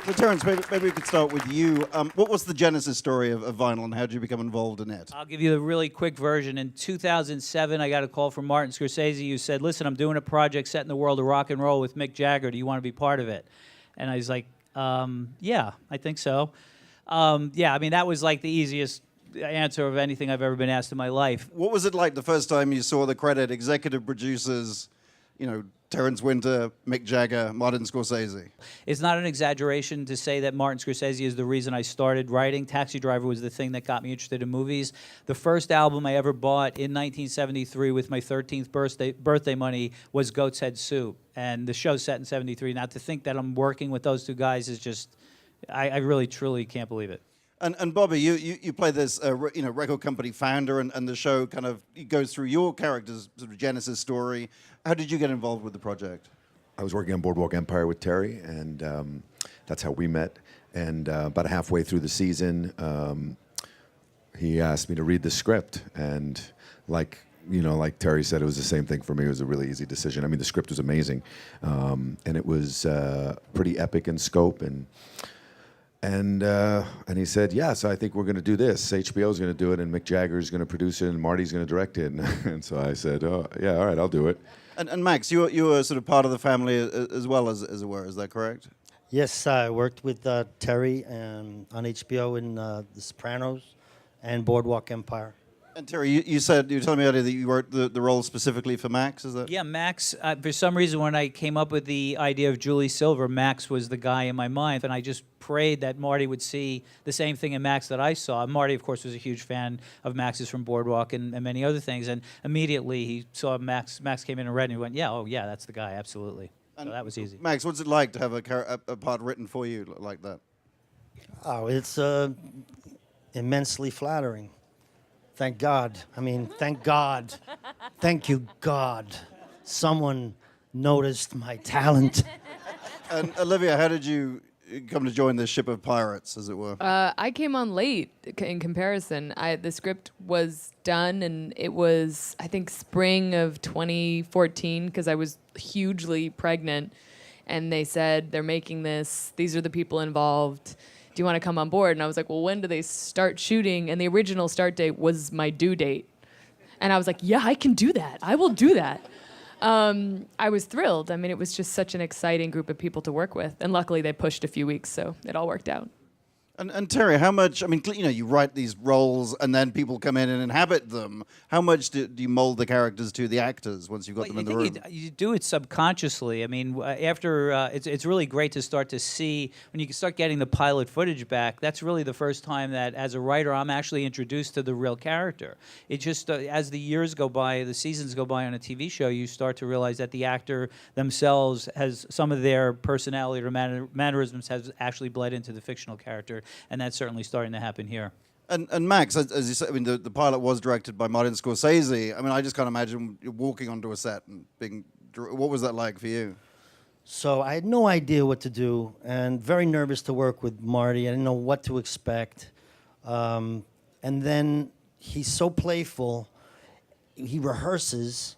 So, Terence, maybe we could start with you. What was the genesis story of vinyl, and how did you become involved in it? I'll give you the really quick version. In 2007, I got a call from Martin Scorsese who said, listen, I'm doing a project set in the world of rock and roll with Mick Jagger. Do you want to be part of it? And I was like, yeah, I think so. Yeah, I mean, that was like the easiest answer of anything I've ever been asked in my life. What was it like the first time you saw the credit, executive producers, Terence Winter, Mick Jagger, Martin Scorsese? It's not an exaggeration to say that Martin Scorsese is the reason I started writing. Taxi Driver was the thing that got me interested in movies. The first album I ever bought in 1973 with my 13th birthday money was Goat's Head Soup. And the show's set in 73. Now, to think that I'm working with those two guys is just, I really, truly can't believe it. And Bobby, you play this record company founder, and the show kind of goes through your character's sort of genesis story. How did you get involved with the project? I was working on Boardwalk Empire with Terry, and that's how we met. And about halfway through the season, he asked me to read the script, and like Terry said, it was the same thing for me. It was a really easy decision. I mean, the script was amazing, and it was pretty epic in scope, and he said, yeah, so I think we're going to do this. HBO's going to do it, and Mick Jagger's going to produce it, and Marty's going to direct it. And so I said, oh, yeah, all right, I'll do it. And Max, you were sort of part of the family as well, as it were. Is that correct? Yes, I worked with Terry on HBO in The Sopranos and Boardwalk Empire. And Terry, you said, you were telling me earlier that you wrote the role specifically for Max, is that? Yeah, Max, for some reason when I came up with the idea of Julie Silver, Max was the guy in my mind, and I just prayed that Marty would see the same thing in Max that I saw. Marty, of course, was a huge fan of Max's from Boardwalk and many other things, and immediately he saw Max came in and read, and he went, yeah, oh yeah, that's the guy, absolutely. So that was easy. Max, what's it like to have a part written for you like that? Oh, it's immensely flattering. Thank God. I mean, thank God. Thank you, God. Someone noticed my talent. And Olivia, how did you come to join the ship of pirates, as it were? I came on late in comparison. The script was done, and it was, I think, spring of 2014, because I was hugely pregnant. And they said, they're making this. These are the people involved. Do you want to come on board? And I was like, well, when do they start shooting? And the original start date was my due date. And I was like, yeah, I can do that. I will do that. I was thrilled. I mean, it was just such an exciting group of people to work with. And luckily, they pushed a few weeks, so it all worked out. And Terry, how much, I mean, you write these roles and then people come in and inhabit them. How much do you mold the characters to the actors once you've got them in the room? You do it subconsciously. I mean, after, it's really great to start to see, when you can start getting the pilot footage back, that's really the first time that as a writer I'm actually introduced to the real character. It just, as the years go by, the seasons go by on a TV show, you start to realize that the actor themselves has some of their personality or mannerisms has actually bled into the fictional character. And that's certainly starting to happen here. And Max, as you said, I mean, the pilot was directed by Martin Scorsese. I mean, I just can't imagine walking onto a set and being. What was that like for you? So I had no idea what to do, and very nervous to work with Marty. I didn't know what to expect. And then he's so playful. He rehearses,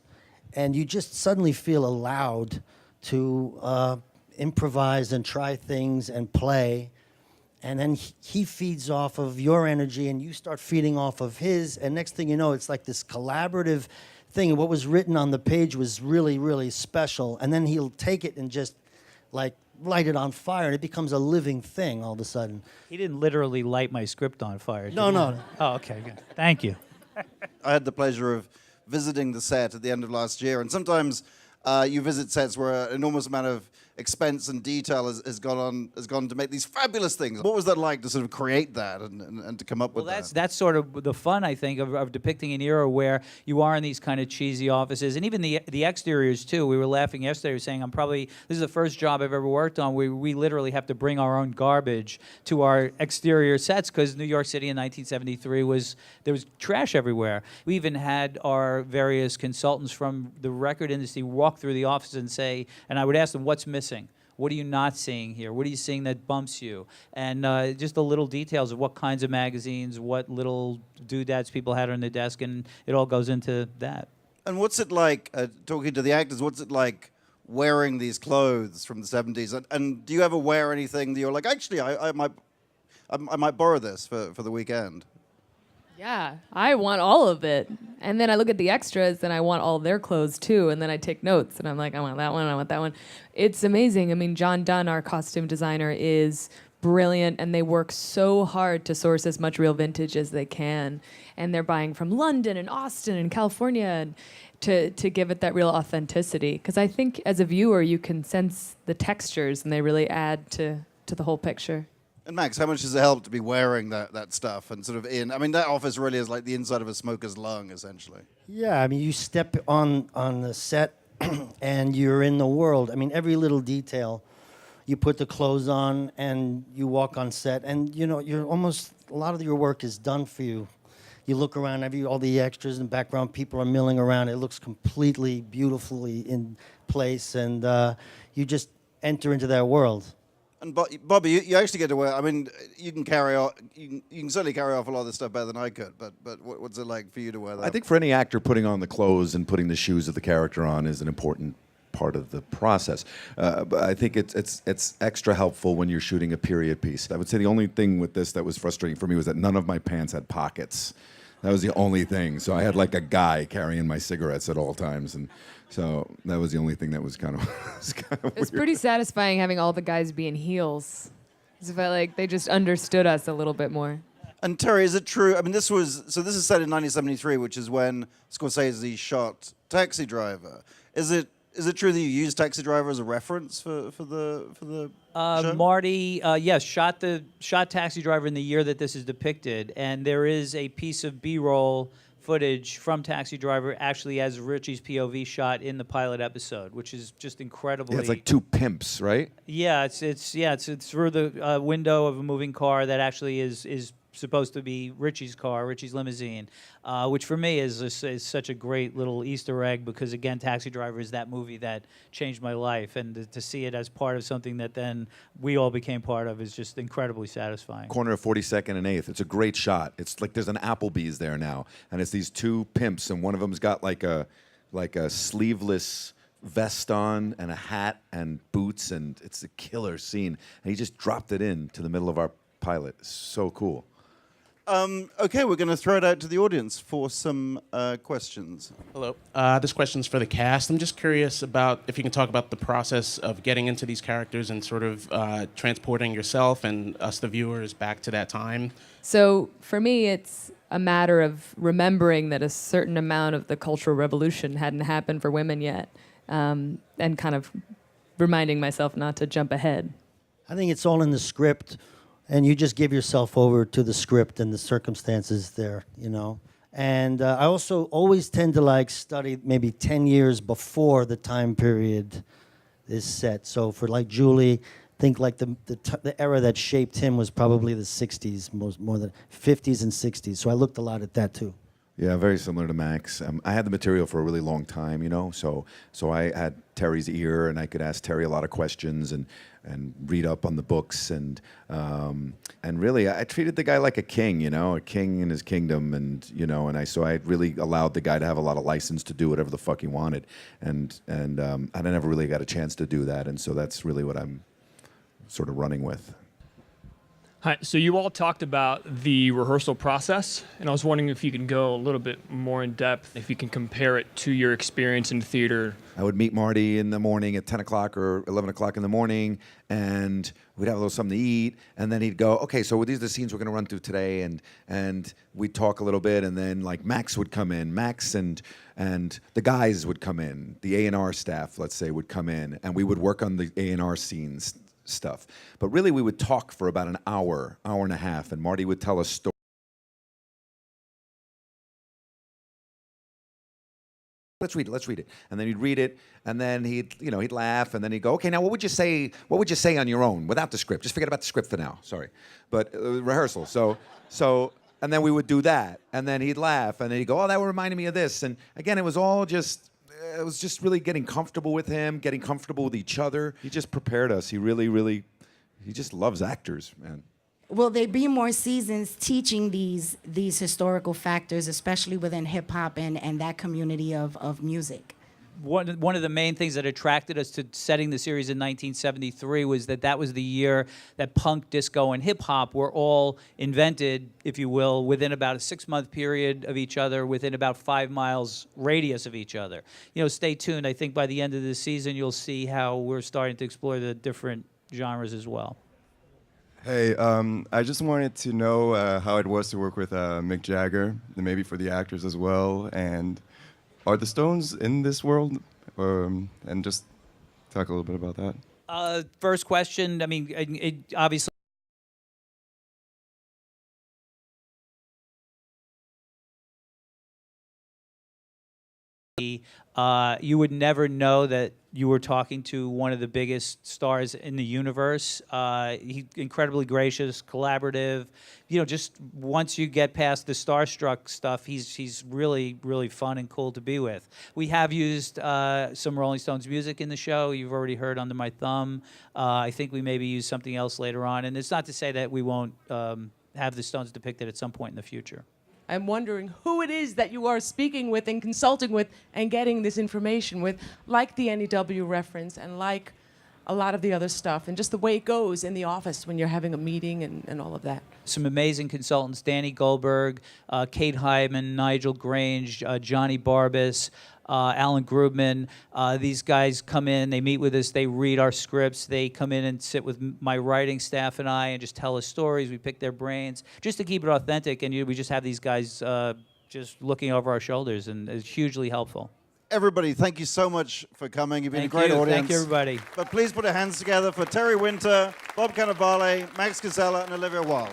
and you just suddenly feel allowed to improvise and try things and play. And then he feeds off of your energy, and you start feeding off of his. And next thing you know, it's like this collaborative thing. And what was written on the page was really, really special. And then he'll take it and just like light it on fire, and it becomes a living thing all of a sudden. He didn't literally light my script on fire, did No, he? no. Oh, okay, good. Thank you. I had the pleasure of visiting the set at the end of last year, and sometimes you visit sets where an enormous amount of expense and detail has gone to make these fabulous things. What was that like to sort of create that and to come up with that? That's sort of the fun, I think, of depicting an era where you are in these kind of cheesy offices, and even the exteriors too. We were laughing yesterday, saying this is the first job I've ever worked on where we literally have to bring our own garbage to our exterior sets, because New York City in 1973 there was trash everywhere. We even had our various consultants from the record industry walk through the office and say, and I would ask them, what's missing? What are you not seeing here? What are you seeing that bumps you? And just the little details of what kinds of magazines, what little doodads people had on their desk, and it all goes into that. And what's it like, talking to the actors, what's it like wearing these clothes from the 70s. And do you ever wear anything that you're like, actually, I might borrow this for the weekend? Yeah, I want all of it. And then I look at the extras and I want all their clothes too. And then I take notes and I'm like, I want that one, I want that one. It's amazing. I mean, John Dunn, our costume designer, is brilliant, and they work so hard to source as much real vintage as they can. And they're buying from London and Austin and California and to give it that real authenticity. Because I think as a viewer, you can sense the textures and they really add to the whole picture. And Max, how much does it help to be wearing that stuff and sort of I mean, that office really is like the inside of a smoker's lung, essentially. Yeah, I mean, you step on the set and you're in the world. I mean, every little detail. You put the clothes on and you walk on set, and you know, you're almost, a lot of your work is done for you. You look around, all the extras in the background, people are milling around. It looks completely, beautifully in place, and you just enter into that world. And Bobby, you actually get to wear. I mean, you can carry off. You can certainly carry off a lot of this stuff better than I could. But what's it like for you to wear that? I think for any actor, putting on the clothes and putting the shoes of the character on is an important part of the process. But I think it's extra helpful when you're shooting a period piece. I would say the only thing with this that was frustrating for me was that none of my pants had pockets. That was the only thing. So I had like a guy carrying my cigarettes at all times, and so that was the only thing that was kind of It's weird. pretty satisfying having all the guys be in heels. It felt like they just understood us a little bit more. And Terry, is it true? I mean, this is set in 1973, which is when Scorsese shot Taxi Driver. Is it true that you used Taxi Driver as a reference for the show? Marty, yes, shot Taxi Driver in the year that this is depicted, and there is a piece of B-roll footage from Taxi Driver actually as Richie's POV shot in the pilot episode, which is just incredibly. Yeah, it's like two pimps, right? Yeah, it's through the window of a moving car that actually is supposed to be Richie's car, Richie's limousine, which for me is such a great little Easter egg, because again, Taxi Driver is that movie that changed my life, and to see it as part of something that then we all became part of is just incredibly satisfying. Corner of 42nd and 8th. It's a great shot. It's like there's an Applebee's there now, and it's these two pimps, and one of them's got like a sleeveless vest on and a hat and boots, and it's a killer scene. And he just dropped it into the middle of our pilot. It's so cool. Okay, we're going to throw it out to the audience for some questions. Hello. This question's for the cast. I'm just curious about if you can talk about the process of getting into these characters and sort of transporting yourself and us, the viewers, back to that time. So for me, it's a matter of remembering that a certain amount of the Cultural Revolution hadn't happened for women yet, and kind of reminding myself not to jump ahead. I think it's all in the script, and you just give yourself over to the script and the circumstances there, you know. And I also always tend to like study maybe 10 years before the time period is set. So for like Julie, think like the era that shaped him was probably the 60s, more than 50s and 60s. So I looked a lot at that too. Yeah, very similar to Max. I had the material for a really long time, you know, so I had Terry's ear, and I could ask Terry a lot of questions and read up on the books, and really I treated the guy like a king, you know, a king in his kingdom, and you know, so I really allowed the guy to have a lot of license to do whatever the fuck he wanted, and I never really got a chance to do that, and so that's really what I'm sort of running with. Hi. So you all talked about the rehearsal process, and I was wondering if you could go a little bit more in depth, if you can compare it to your experience in theater. I would meet Marty in the morning at 10 o'clock or 11 o'clock in the morning, and we'd have a little something to eat, and then he'd go, okay, so these are the scenes we're going to run through today, and we'd talk a little bit, and then like Max would come in, Max and the guys would come in, the A&R staff, let's say, would come in, and we would work on the A&R scenes stuff. But really, we would talk for about an hour and a half, and Marty would tell us stories. Let's read it. And then he'd read it, and then he'd laugh, and then he'd go, okay, now what would you say on your own without the script? Just forget about the script for now, sorry. But rehearsal, so, and then we would do that, and then he'd laugh, and then he'd go, oh, that reminded me of this. And again, it was just really getting comfortable with him, getting comfortable with each other. He just prepared us. He really, he just loves actors, man. Will there be more seasons teaching these historical factors, especially within hip hop and that community of music? one of the main things that attracted us to setting the series in 1973 was that was the year that punk, disco, and hip hop were all invented, if you will, within about a 6-month period of each other, within about 5 miles radius of each other. Stay tuned. I think by the end of the season, you'll see how we're starting to explore the different genres as well. Hey, I just wanted to know how it was to work with Mick Jagger, and maybe for the actors as well. And are the Stones in this world? And just talk a little bit about that. First question, I mean, it obviously. You would never know that you were talking to one of the biggest stars in the universe. He's incredibly gracious, collaborative. Just once you get past the starstruck stuff, he's really, really fun and cool to be with. We have used some Rolling Stones music in the show. You've already heard Under My Thumb. I think we maybe use something else later on. And it's not to say that we won't have the Stones depicted at some point in the future. I'm wondering who it is that you are speaking with and consulting with and getting this information with, like the NEW reference and like a lot of the other stuff, and just the way it goes in the office when you're having a meeting and all of that. Some amazing consultants, Danny Goldberg, Kate Hyman, Nigel Grange, Johnny Barbas, Alan Grubman. These guys come in, they meet with us, they read our scripts, they come in and sit with my writing staff and I and just tell us stories. We pick their brains just to keep it authentic, and we just have these guys just looking over our shoulders, and it's hugely helpful. Everybody, thank you so much for coming. You've been Thank a great you. audience. Thank you, everybody. But please put your hands together for Terry Winter, Bob Cannavale, Max Casella, and Olivia Wilde.